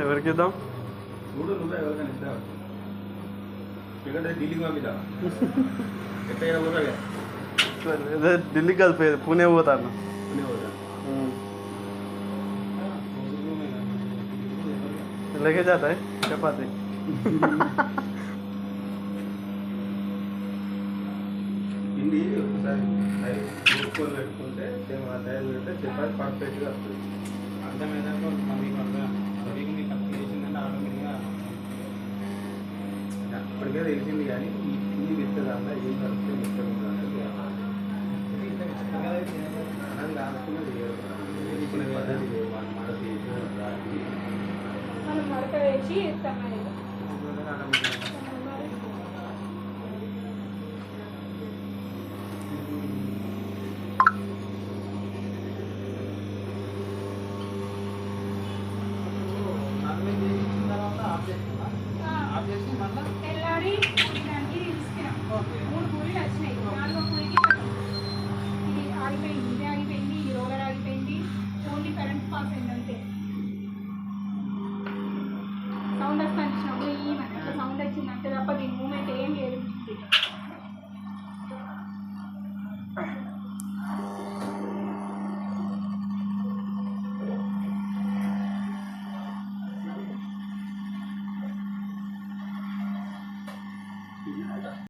ఎవరికి ఇద్దాం? నువ్వే ఎవరికైనా ఇద్దాం. ఎందుకంటే ఢిల్లీకి పంపిద్దాం. ఎక్కడైనా పోతాగా ఢిల్లీకి కాదు పోయేది, పూణే పోతాను. लेके जाता है चपाती. పిండి ఒకసారి ఉడుకొని పెట్టుకుంటే తయారు పెడితే చపాతి పర్ఫెక్ట్గా వస్తుంది. అర్థమైందంటే మీకు చేసిందంటే ఆటోమేటిక్గా అప్పటికే తెలిసింది కానీ ఈ పిండి విత్తదాంగా ఏం కలిపితే విత్తడం అది కాకుండా చేసుకునే పద్ధతి మనం మడత వేసి ఇస్తామని తెల్లారి దానికి తీసుకున్నాం. 3 పూరీలు వచ్చినాయి. 4వ పూరికి ఇది ఆగిపోయింది, ఇది ఆగిపోయింది, ఈ రోలర్ ఆగిపోయింది. ఓన్లీ కరెంట్ పాస్ అయింది అంతే.